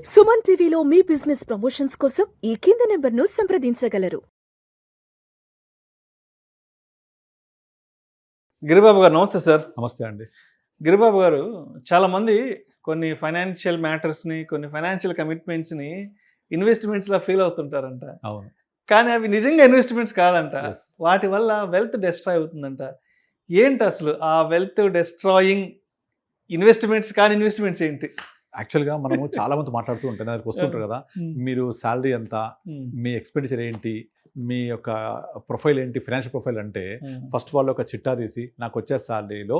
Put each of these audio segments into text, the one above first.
సుమన్ టీవీలో మీ business promotions కోసం ఈ కింది నెంబర్ను సంప్రదించగలరు. గిరిబాబు గారు నమస్తే సార్. నమస్తే అండి. గిరిబాబు గారు చాలామంది కొన్ని ఫైనాన్షియల్ మ్యాటర్స్ని, కొన్ని ఫైనాన్షియల్ కమిట్మెంట్స్ని ఇన్వెస్ట్మెంట్స్లా ఫీల్ అవుతుంటారంట. అవును. కానీ అవి నిజంగా ఇన్వెస్ట్మెంట్స్ కాదంట. Yes. వాటి వల్ల వెల్త్ డెస్ట్రాయ్ అవుతుందంట. ఏంటి అసలు ఆ వెల్త్ డెస్ట్రాయింగ్ ఇన్వెస్ట్మెంట్స్ కానీ ఇన్వెస్ట్మెంట్స్ ఏంటి? యాక్చువల్గా మనము చాలా మంది మాట్లాడుతూ ఉంటాం, నాకు వస్తుంటారు కదా, మీరు శాలరీ ఎంత, మీ ఎక్స్పెండిచర్ ఏంటి, మీ యొక్క ప్రొఫైల్ ఏంటి, ఫైనాన్షియల్ ప్రొఫైల్ అంటే ఫస్ట్ వాళ్ళు ఒక చిట్టా తీసి నాకు వచ్చే శాలరీలో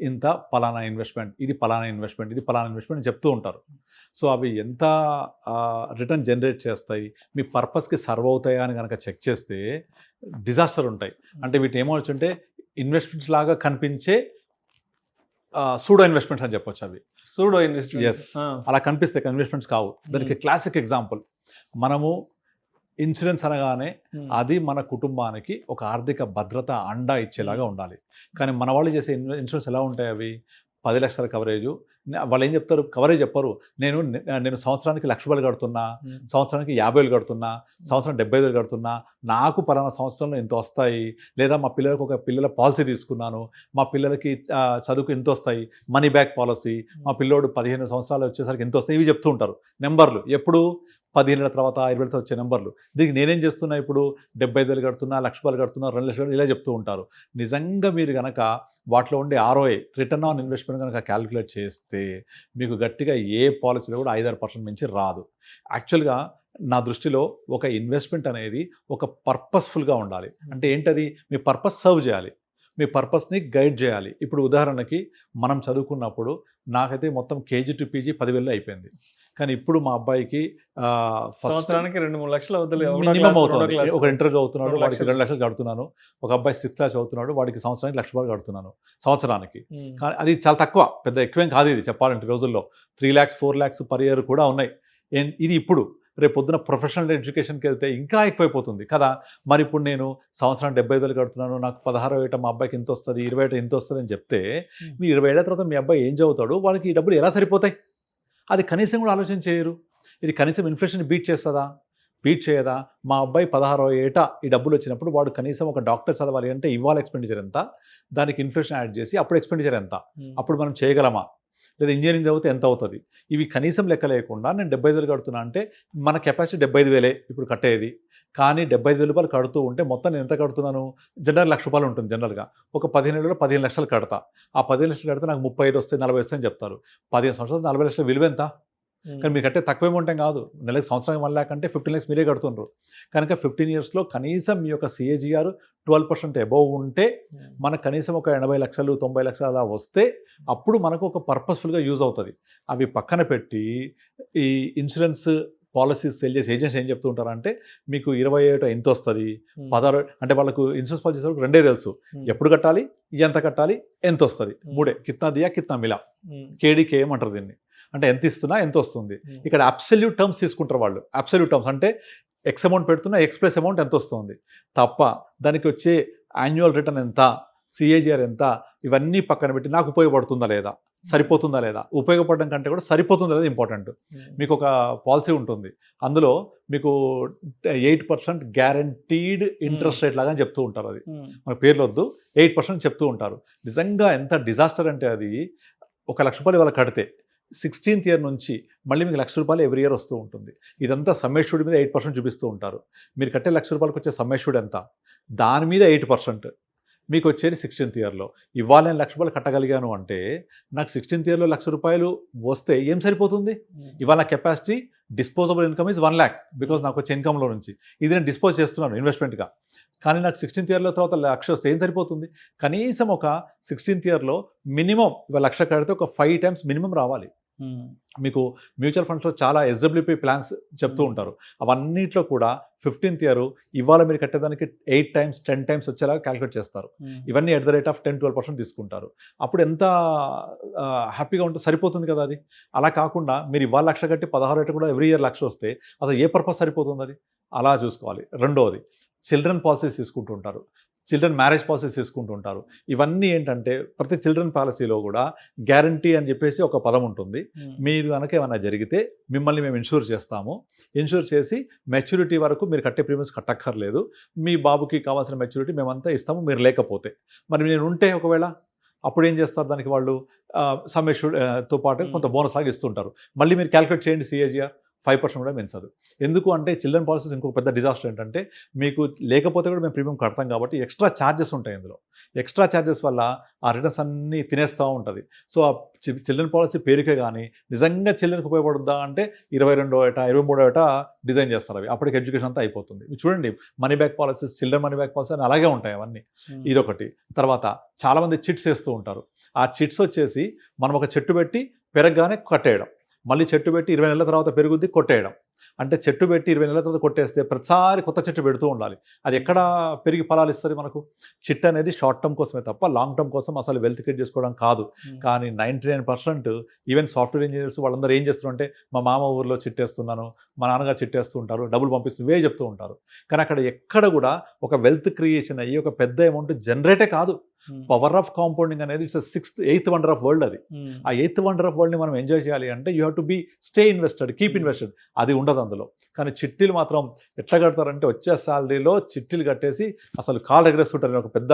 ఇంత పలానా ఇన్వెస్ట్మెంట్, ఇది పలానా ఇన్వెస్ట్మెంట్, ఇది పలానా ఇన్వెస్ట్మెంట్ అని చెప్తూ ఉంటారు. సో అవి ఎంత రిటర్న్ జనరేట్ చేస్తాయి, మీ పర్పస్కి సర్వ్ అవుతాయా అని కనుక చెక్ చేస్తే డిజాస్టర్ ఉంటాయి. అంటే వీటి ఏమవుతుంటే ఇన్వెస్ట్మెంట్స్ లాగా కనిపించే సూడో ఇన్వెస్ట్మెంట్స్ అని చెప్పొచ్చు. అవి సూడో ఇన్వెస్ట్మెంట్స్. ఎస్, అలా కనిపిస్తే ఇన్వెస్ట్మెంట్స్ కావు. దానికి క్లాసిక్ ఎగ్జాంపుల్, మనము ఇన్సూరెన్స్ అనగానే అది మన కుటుంబానికి ఒక ఆర్థిక భద్రత అండా ఇచ్చేలాగా ఉండాలి. కానీ మన వాళ్ళు చేసే ఇన్సూరెన్స్ ఎలా ఉంటాయి? అవి 10 లక్షల కవరేజు. వాళ్ళు ఏం చెప్తారు? కవరేజ్ చెప్పరు. నేను సంవత్సరానికి 1,00,000 రూపాయలు కడుతున్నా, సంవత్సరానికి 50,000 కడుతున్నా, సంవత్సరం 75,000 కడుతున్నా, నాకు పలానా సంవత్సరంలో ఇంత వస్తాయి, లేదా మా పిల్లలకు ఒక పిల్లల పాలసీ తీసుకున్నాను, మా పిల్లలకి చదువుకు ఇంత వస్తాయి, మనీ బ్యాక్ పాలసీ, మా పిల్లోడు 15 సంవత్సరాలు వచ్చేసరికి ఎంత వస్తాయి, ఇవి చెప్తూ ఉంటారు. నెంబర్లు ఎప్పుడు 15 ఏళ్ళ తర్వాత 20 ఏళ్ళ తర్వాత వచ్చే నెంబర్లు. దీనికి నేనేం చేస్తున్నా? ఇప్పుడు 75,000 కడుతున్నా, 1,00,000 రూపాయలు కడుతున్నా, 2,00,000 ఇలా చెప్తూ ఉంటారు. నిజంగా మీరు కనుక వాటిలో ఉండే ROI, రిటర్న్ ఆన్ ఇన్వెస్ట్మెంట్ కనుక క్యాలిక్యులేట్ చేస్తే మీకు గట్టిగా ఏ పాలసీలో కూడా 5-6% మించి రాదు. యాక్చువల్గా నా దృష్టిలో ఒక ఇన్వెస్ట్మెంట్ అనేది ఒక పర్పస్ఫుల్గా ఉండాలి. అంటే ఏంటది? మీ పర్పస్ సర్వ్ చేయాలి, మీ పర్పస్ని గైడ్ చేయాలి. ఇప్పుడు ఉదాహరణకి మనం చదువుకున్నప్పుడు నాకైతే మొత్తం KG to PG 10,000 అయిపోయింది. కానీ ఇప్పుడు మా అబ్బాయికి సంవత్సరానికి 2-3 లక్షలు అవుతుంది. మినిమం అవుతుంది. ఒక ఇంటర్ చదువుతున్నాడు, వాడికి 2 లక్షలు కడుతున్నాను. ఒక అబ్బాయి 6th క్లాస్ చదువుతున్నాడు, వాడికి సంవత్సరానికి 1,00,000 రూపాయలు కడుతున్నాను సంవత్సరానికి. కానీ అది చాలా తక్కువ, పెద్ద ఎక్కువేం కాదు ఇది చెప్పాలంటే. రోజుల్లో 3 lakhs 4 lakhs పర్ ఇయర్ కూడా ఉన్నాయి. ఇది ఇప్పుడు రేపు పొద్దున ప్రొఫెషనల్ ఎడ్యుకేషన్కి వెళ్తే ఇంకా ఎక్కువైపోతుంది కదా. మరి ఇప్పుడు నేను సంవత్సరానికి 75,000 కడుతున్నాను, నాకు 16 ఏట మా అబ్బాయికి ఇంత వస్తుంది, 20 ఏట ఇంత వస్తుంది అని చెప్తే, మీ 20 ఏళ్ళ తర్వాత మీ అబ్బాయి ఏం చదువుతాడు, వాళ్ళకి ఈ డబ్బులు ఎలా సరిపోతాయి? అది కనీసం కూడా ఆలోచన చేయరు. ఇది కనీసం ఇన్ఫ్లేషన్ బీట్ చేస్తుందా? బీట్ చేయదా? మా అబ్బాయి 16 ఏట ఈ డబ్బులు వచ్చినప్పుడు వాడు కనీసం ఒక డాక్టర్ చదవాలి అంటే ఇవాళ ఎక్స్పెండిచర్ ఎంత, దానికి ఇన్ఫ్లేషన్ యాడ్ చేసి అప్పుడు ఎక్స్పెండిచర్ ఎంత, అప్పుడు మనం చేయగలమా? లేదా ఇంజనీరింగ్ చదివితే ఎంత అవుతుంది? ఇవి కనీసం లెక్క లేకుండా నేను 75,000 కడుతున్నా అంటే మన కెపాసిటీ 75,000 ఇప్పుడు కట్టేది. కానీ 75,000 రూపాయలు కడుతూ ఉంటే మొత్తం నేను ఎంత కడుతున్నాను? జనరల్ 1,00,000 రూపాయలు ఉంటుంది జనరల్గా. ఒక 15 ఏళ్ళలో 15 లక్షలు కడతా. ఆ 15 లక్షలు కడితే నాకు 35 వస్తాయి, 40 వస్తాయి అని చెప్తారు. 15 సంవత్సరాలు 40 లక్షల విలువ ఎంత? కానీ మీరు కట్టే తక్కువ అమౌంట్ ఏం కాదు. నెలకు సంవత్సరానికి 1 lakh అంటే 15 lakhs మీరే కడుతున్నారు. కనుక 15 yearsలో కనీసం మీ యొక్క CAGR 12% అబోవ్ ఉంటే మనకు కనీసం ఒక 80 లక్షలు 90 లక్షలు అలా వస్తే అప్పుడు మనకు ఒక పర్పస్ఫుల్గా యూజ్ అవుతుంది. అవి పక్కన పెట్టి ఈ ఇన్సూరెన్స్ పాలసీస్ సెల్ చేసే ఏజెంట్స్ ఏం చెప్తూ ఉంటారంటే, మీకు 20 ఏట ఎంత వస్తుంది, 16 అంటే వాళ్ళకు ఇన్సూరెన్స్ పాలసీ వరకు రెండే తెలుసు, ఎప్పుడు కట్టాలి, ఎంత కట్టాలి, ఎంత వస్తుంది. మూడే, కిత్నా దియా కిత్నా మిలా, KDKM అంటారు దీన్ని. అంటే ఎంత ఇస్తున్నా ఎంత వస్తుంది. ఇక్కడ అబ్సల్యూట్ టర్మ్స్ తీసుకుంటారు వాళ్ళు. అబ్సల్యూట్ టర్మ్స్ అంటే ఎక్స్ అమౌంట్ పెడుతున్నా ఎక్స్ప్రెస్ అమౌంట్ ఎంత వస్తుంది తప్ప దానికి వచ్చే యాన్యువల్ రిటర్న్ ఎంత, CAGR ఎంత, ఇవన్నీ పక్కన పెట్టి నాకు ఉపయోగపడుతుందా లేదా, సరిపోతుందా లేదా, ఉపయోగపడడం కంటే కూడా సరిపోతుందా లేదా ఇంపార్టెంట్. మీకు ఒక పాలసీ ఉంటుంది, అందులో మీకు 8% గ్యారంటీడ్ ఇంట్రెస్ట్ రేట్ లాగా చెప్తూ ఉంటారు. అది మన పేర్లు వద్దు, 8% చెప్తూ ఉంటారు. నిజంగా ఎంత డిజాస్టర్ అంటే, అది 1,00,000 రూపాయలు ఇవాళ కడితే 16th year నుంచి మళ్ళీ మీకు 1,00,000 రూపాయలు ఎవ్రీ ఇయర్ వస్తూ ఉంటుంది. ఇదంతా సమ్మేష్యూడ్ మీద 8% చూపిస్తూ ఉంటారు. మీరు కట్టే 1,00,000 రూపాయలకు వచ్చే సమ్మేష్యూడ్ ఎంత, దాని మీద 8% మీకు వచ్చేది 16th yearలో. ఇవాళ నేను 1,00,000 రూపాయలు కట్టగలిగాను అంటే నాకు 16th yearలో 1,00,000 రూపాయలు వస్తే ఏం సరిపోతుంది? ఇవాళ capacity disposable income is 1 lakh, because నాకు వచ్చే ఇన్కమ్లో నుంచి ఇది నేను డిస్పోజ్ చేస్తున్నాను ఇన్వెస్ట్మెంట్గా. కానీ నాకు 16th yearలో తర్వాత 1,00,000 వస్తే ఏం సరిపోతుంది? కనీసం ఒక 16th yearలో మినిమం ఇవాళ 1,00,000 కడితే ఒక 5 times మినిమం రావాలి. మీకు మ్యూచువల్ ఫండ్స్లో చాలా SWP ప్లాన్స్ చెప్తూ ఉంటారు. అవన్నిట్లో కూడా 15th year ఇవాళ మీరు కట్టేదానికి 8 times 10 times వచ్చేలాగా క్యాలిక్యులేట్ చేస్తారు. ఇవన్నీ at the rate of 10-12% తీసుకుంటారు. అప్పుడు ఎంత హ్యాపీగా ఉంటే సరిపోతుంది కదా అది. అలా కాకుండా మీరు ఇవాళ 1,00,000 కట్టి 16 ఏట కూడా ఎవ్రీ ఇయర్ 1,00,000 వస్తే అసలు ఏ పర్పస్ సరిపోతుంది అది? అలా చూసుకోవాలి. రెండోది, చిల్డ్రన్ పాలసీస్ తీసుకుంటూ ఉంటారు. చిల్డ్రన్ మ్యారేజ్ పాలసీస్ తీసుకుంటూ ఉంటారు. ఇవన్నీ ఏంటంటే ప్రతి చిల్డ్రన్ పాలసీలో కూడా గ్యారంటీ అని చెప్పేసి ఒక పదం ఉంటుంది. మీరు కనుక ఏమైనా జరిగితే మిమ్మల్ని మేము ఇన్సూర్ చేస్తాము, ఇన్సూర్ చేసి మెచ్యూరిటీ వరకు మీరు కట్టే ప్రీమియమ్స్ కట్టక్కర్లేదు, మీ బాబుకి కావాల్సిన మెచ్యూరిటీ మేమంతా ఇస్తాము మీరు లేకపోతే. మరి నేను ఉంటే ఒకవేళ అప్పుడు ఏం చేస్తారు, దానికి వాళ్ళు సమ్ తో పాటు కొంత బోనస్ లాగా ఇస్తుంటారు. మళ్ళీ మీరు క్యాలిక్యులేట్ చేయండి, CAGR 5% కూడా పెంచదు. ఎందుకు అంటే చిల్డ్రన్ పాలసీస్ ఇంకొక పెద్ద డిజాస్టర్ ఏంటంటే మీకు లేకపోతే కూడా మేము ప్రీమియం కడతాం కాబట్టి ఎక్స్ట్రా ఛార్జెస్ ఉంటాయి ఇందులో. ఎక్స్ట్రా ఛార్జెస్ వల్ల ఆ రిటర్న్స్ అన్నీ తినేస్తూ ఉంటుంది. సో ఆ చిల్డ్రన్ పాలసీ పేరుకే కానీ నిజంగా చిల్డ్రన్కి ఉపయోగపడుద్దా అంటే 22వ ఏట 23వ ఏట డిజైన్ చేస్తారు అవి. అప్పటికి ఎడ్యుకేషన్ అంతా అయిపోతుంది. చూడండి money back policies, children money back policy అని అలాగే ఉంటాయి అవన్నీ. ఇదొకటి. తర్వాత చాలామంది చిట్స్ వేస్తూ ఉంటారు. ఆ చిట్స్ వచ్చేసి మనం ఒక చెట్టు పెట్టి పెరగగానే కట్టేయడం, మళ్ళీ చెట్టు పెట్టి 20 నెలల తర్వాత పెరుగుద్ది కొట్టేయడం. అంటే చెట్టు పెట్టి 20 నెలల తర్వాత కొట్టేస్తే ప్రతిసారి కొత్త చెట్టు పెడుతూ ఉండాలి. అది ఎక్కడ పెరిగి ఫలాలు ఇస్తుంది మనకు? చిట్ అనేది షార్ట్ టర్మ్ కోసమే తప్ప లాంగ్ టర్మ్ కోసం అసలు వెల్త్ క్రియేట్ చేసుకోవడం కాదు. కానీ 99% ఈవెన్ సాఫ్ట్వేర్ ఇంజనీర్స్ వాళ్ళందరూ ఏం చేస్తున్నారంటే మా మామ ఊర్లో చిట్టేస్తున్నాను, మా నాన్నగారు చిట్టేస్తూ ఉంటారు, డబ్బులు పంపిస్తూ ఇవే చెప్తూ ఉంటారు. కానీ అక్కడ ఎక్కడ కూడా ఒక వెల్త్ క్రియేషన్ అయ్యి ఒక పెద్ద అమౌంట్ జనరేటే కాదు. పవర్ ఆఫ్ కాంపౌండింగ్ అనేది it's 8th wonder of world. అది ఆ 8th వండర్ ఆఫ్ వరల్డ్ని మనం ఎంజాయ్ చేయాలి అంటే you have to be stay invested, keep invested. అది ఉండదు అందులో. కానీ చిట్టీలు మాత్రం ఎట్లా కడతారంటే వచ్చే శాలరీలో చిట్టీలు కట్టేసి అసలు కాళ్ళు ఎగరేస్తుంటారు, నేను ఒక పెద్ద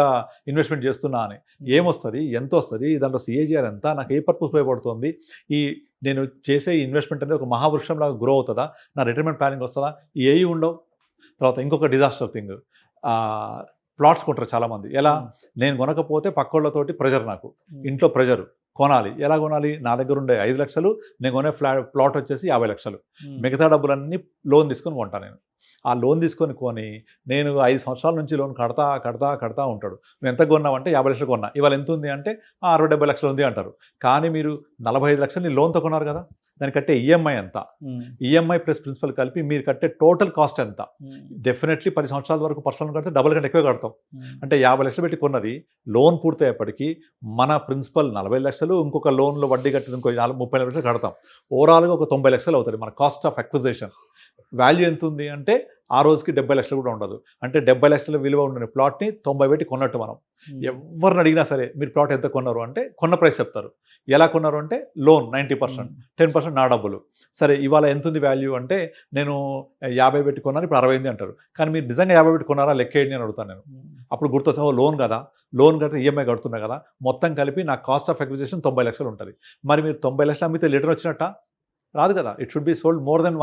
ఇన్వెస్ట్మెంట్ చేస్తున్నా అని. ఏమొస్తుంది, ఎంత వస్తుంది, దాంట్లో CAGR ఎంత, నాకు ఏ పర్పస్ ఉపయోగపడుతుంది, ఈ నేను చేసే ఇన్వెస్ట్మెంట్ అనేది ఒక మహావృక్షం లాగా గ్రో అవుతుందా, నా రిటైర్మెంట్ ప్లానింగ్ వస్తుందా, ఏవి ఉండవు. తర్వాత ఇంకొక డిజాస్టర్ థింగ్, ప్లాట్స్ కొంటారు చాలామంది. ఎలా? నేను కొనకపోతే పక్కోళ్ళతోటి ప్రెజర్, నాకు ఇంట్లో ప్రెజర్, కొనాలి. ఎలా కొనాలి? నా దగ్గర ఉండే 5 లక్షలు, నేను కొనే ప్లాట్ వచ్చేసి 50 లక్షలు, మిగతా డబ్బులన్నీ లోన్ తీసుకొని కొంటాను నేను. ఆ లోన్ తీసుకొని కొని నేను 5 సంవత్సరాల నుంచి లోన్ కడతా ఉంటాడు. నువ్వు ఎంత కొన్నావంటే 50 లక్షలు కొన్నా, ఇవాళ ఎంత ఉంది అంటే 60-70 లక్షలు ఉంది అంటారు. కానీ మీరు 45 లక్షలు లోన్తో కొన్నారు కదా, దాన్ని కట్టే EMI ఎంత, EMI ప్లస్ ప్రిన్సిపల్ కలిపి మీరు కట్టే టోటల్ కాస్ట్ ఎంత? డెఫినెట్లీ 10 సంవత్సరాల వరకు పర్సనల్ కడితే డబుల్ కంటే ఎక్కువ కడతాం. అంటే 50 లక్షలు పెట్టి కొన్నది లోన్ పూర్తయ్యేప్పటికీ మన ప్రిన్సిపల్ 40 లక్షలు, ఇంకొక లోన్లో వడ్డీ కట్టిన ఇంకో 30 లక్షలు కడతాం. ఓవరాల్గా ఒక 90 లక్షలు అవుతుంది మన కాస్ట్ ఆఫ్ అక్విజిషన్. వాల్యూ ఎంత ఉంది అంటే ఆ రోజుకి 70 లక్షలు కూడా ఉండదు. అంటే 70 లక్షల విలువ ఉన్న ప్లాట్ని 90 పెట్టి కొన్నట్టు మనం. ఎవరిని అడిగినా సరే మీరు ప్లాట్ ఎంత కొన్నారు అంటే కొన్న ప్రైస్ చెప్తారు. ఎలా కొన్నారు అంటే లోన్ 90%, 10% నా డబ్బులు. సరే ఇవాళ ఎంత ఉంది వాల్యూ అంటే నేను 50 పెట్టి కొన్నాను, ఇప్పుడు 60 అంటారు. కానీ మీరు నిజంగా 50 పెట్టి కొన్నారా లెక్కేయండి అని అడుగుతాను నేను. అప్పుడు గుర్తొచ్చా, లోన్ కదా, లోన్ కడితే EMI కడుతున్నా కదా, మొత్తం కలిపి నా కాస్ట్ ఆఫ్ అక్విజిషన్ 90 లక్షలు ఉంటుంది. మరి మీరు 90 లక్షలు అమ్మితే రిటర్న్ వచ్చినట్ట? రాదు కదా. It should be sold more than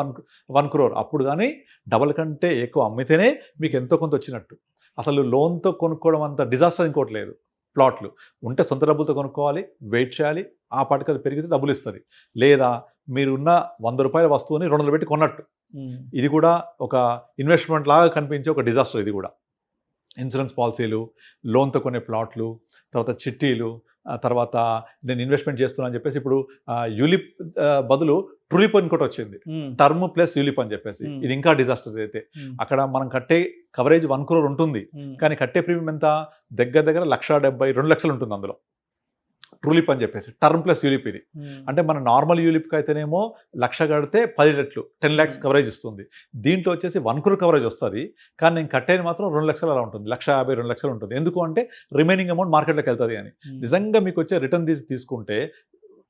1 crore. అప్పుడు కానీ డబల్ కంటే ఎక్కువ అమ్మితేనే మీకు ఎంతో కొంత వచ్చినట్టు. అసలు లోన్తో కొనుక్కోవడం అంత డిజాస్టర్ ఇంకోటి లేదు. ప్లాట్లు ఉంటే సొంత డబ్బులతో కొనుక్కోవాలి, వెయిట్ చేయాలి, ఆ పాటికి అది పెరిగితే డబ్బులు ఇస్తుంది. లేదా మీరున్న 100 రూపాయల వస్తువుని 200 పెట్టి కొన్నట్టు. ఇది కూడా ఒక ఇన్వెస్ట్మెంట్ లాగా కనిపించే ఒక డిజాస్టర్. ఇది కూడా ఇన్సూరెన్స్ పాలసీలు, లోన్తో కొనే ప్లాట్లు, తర్వాత చిట్టీలు, తర్వాత నేను ఇన్వెస్ట్మెంట్ చేస్తున్నాను అని చెప్పేసి ఇప్పుడు యూలిప్ బదులు ట్రూలిప్ ఇంకోటి వచ్చింది, టర్మ్ ప్లస్ యూలిప్ అని చెప్పేసి. ఇది ఇంకా డిజాస్టర్. అయితే అక్కడ మనం కట్టే కవరేజ్ 1 crore ఉంటుంది, కానీ కట్టే ప్రీమియం ఎంత? దగ్గర 1,70,2 లక్షలు ఉంటుంది అందులో. ట్రూలిప్ అని చెప్పేసి టర్మ్ ప్లస్ యూలిప్. ఇది అంటే మన నార్మల్ యూలిప్కి అయితేనేమో 1,00,000 కడితే 10 రెట్లు 10 lakhs కవరేజ్ ఇస్తుంది. దీంట్లో వచ్చేసి 1 crore కవరేజ్ వస్తుంది, కానీ నేను కట్టేది మాత్రం 2 లక్షలు అలా ఉంటుంది, 1,50,000 2 లక్షలు ఉంటుంది. ఎందుకు అంటే రిమైనింగ్ అమౌంట్ మార్కెట్లోకి వెళ్తుంది అని. నిజంగా మీకు వచ్చే రిటర్న్ తీసుకుంటే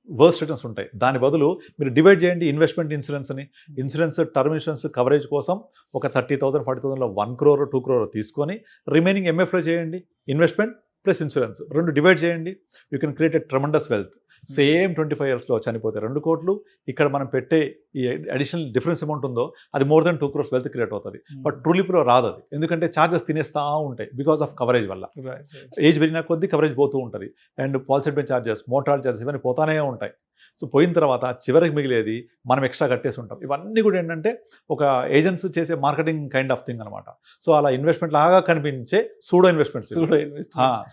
వర్స్ట్ రిటర్న్స్ ఉంటాయి. దాని బదులు మీరు డివైడ్ చేయండి ఇన్వెస్ట్మెంట్ ఇన్సూరెన్స్ అని. ఇన్సూరెన్స్ టర్మ్ ఇన్సూరెన్స్ కవరేజ్ కోసం ఒక 30,000 40,000లో 1 crore 2 crore తీసుకొని రిమైనింగ్ MFలో చేయండి. ఇన్వెస్ట్మెంట్ ప్లస్ ఇన్సూరెన్స్ 2 డివైడ్ చేయండి. You can create a tremendous wealth. Same 25 yearsలో చనిపోతే 2 కోట్లు, ఇక్కడ మనం పెట్టే ఈ అడిషనల్ డిఫరెన్స్ అమౌంట్ ఉందో అది more than 2 crores wealth create అవుతుంది. బట్ ట్రూలిప్లో రాదు అది, ఎందుకంటే ఛార్జెస్ తినేస్తూ ఉంటాయి బికాస్ ఆఫ్ కవరేజ్ వల్ల. ఏజ్ పెరిగిన కొద్దీ కవరేజ్ పోతూ ఉంటుంది, and policy admit charges, motor charges ఇవన్నీ పోతానే ఉంటాయి. సో పోయిన తర్వాత చివరికి మిగిలేది మనం ఎక్స్ట్రా కట్టేసి ఉంటాం. ఇవన్నీ కూడా ఏంటంటే ఒక ఏజెన్సీ చేసే మార్కెటింగ్ కైండ్ ఆఫ్ థింగ్ అనమాట. సో అలా ఇన్వెస్ట్మెంట్ లాగా కనిపించే సూడో ఇన్వెస్ట్మెంట్స్.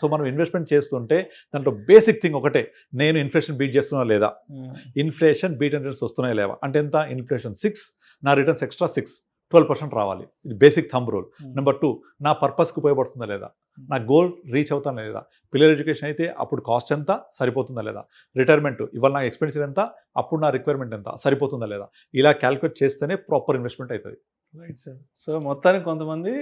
సో మనం ఇన్వెస్ట్మెంట్ చేస్తుంటే దాంట్లో బేసిక్ థింగ్ ఒకటే, నేను ఇన్ఫ్లేషన్ బీట్ చేస్తున్నా లేదా, ఇన్ఫ్లేషన్ బీట్ రిటర్న్స్ వస్తున్నాయి లేవా. అంటే ఎంత? ఇన్ఫ్లేషన్ 6, నా రిటర్న్స్ ఎక్స్ట్రా 12% రావాలి. ఇది బేసిక్ థంబ్ రూల్. నెంబర్ 2, నా పర్పస్కి ఉపయోగపడుతుందా లేదా, నా గోల్ రీచ్ అవుతానా లేదా. పిల్లల ఎడ్యుకేషన్ అయితే అప్పుడు కాస్ట్ ఎంత, సరిపోతుందా లేదా. రిటైర్మెంట్ ఇవాళ నా ఎక్స్పెన్సివ్ ఎంత, అప్పుడు నా రిక్వైర్మెంట్ ఎంత, సరిపోతుందా లేదా. ఇలా క్యాలిక్యులేట్ చేస్తేనే ప్రాపర్ ఇన్వెస్ట్మెంట్ అవుతుంది. Right sir. సో మొత్తానికి కొంతమంది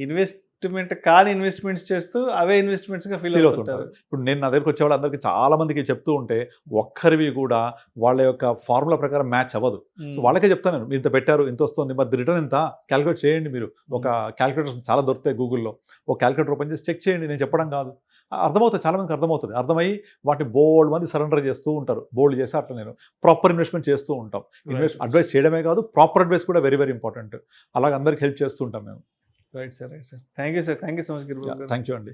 ఇన్వెస్ట్మెంట్ కాని ఇన్వెస్ట్మెంట్స్ చేస్తూ అవే ఇన్వెస్ట్మెంట్స్ గా ఫీల్ ఫీల్ అవుతుంటారు. అవుతుంటారు. ఇప్పుడు నేను నా దగ్గరికి వచ్చే వాళ్ళందరికీ చాలా మందికి చెప్తూ ఉంటే ఒక్కరివి కూడా వాళ్ళ యొక్క ఫార్ములా ప్రకారం మ్యాచ్ అవ్వదు. సో వాళ్ళకే చెప్తాను నేను, ఇంత పెట్టారు ఇంత వస్తుంది, మరి రిటర్న్ ఎంత క్యాలిక్యులేట్ చేయండి. మీరు ఒక క్యాలిక్యులేటర్స్ చాలా దొరుకుతాయి గూగుల్లో, ఒక క్యాలిక్యులేటర్ ఓపెన్ చేసి చెక్ చేయండి. నేను చెప్పడం కాదు, అర్థమవుతుంది, చాలా మందికి అర్థమవుతుంది. అర్థమయ్యి వాటిని బోల్డ్ మంది సరెండర్ చేస్తూ ఉంటారు. బోల్డ్ చేసి అట్లా నేను ప్రాపర్ ఇన్వెస్ట్మెంట్ చేస్తూ ఉంటాం. అడ్వైస్ చేయడమే కాదు, ప్రాపర్ అడ్వైస్ కూడా వెరీ వెరీ ఇంపార్టెంట్. అలాగే అందరికి హెల్ప్ చేస్తూ ఉంటాం మేము. Right sir, right sir. Thank you sir, thank you so much Giribabu గారు. థ్యాంక్ యూ అండి.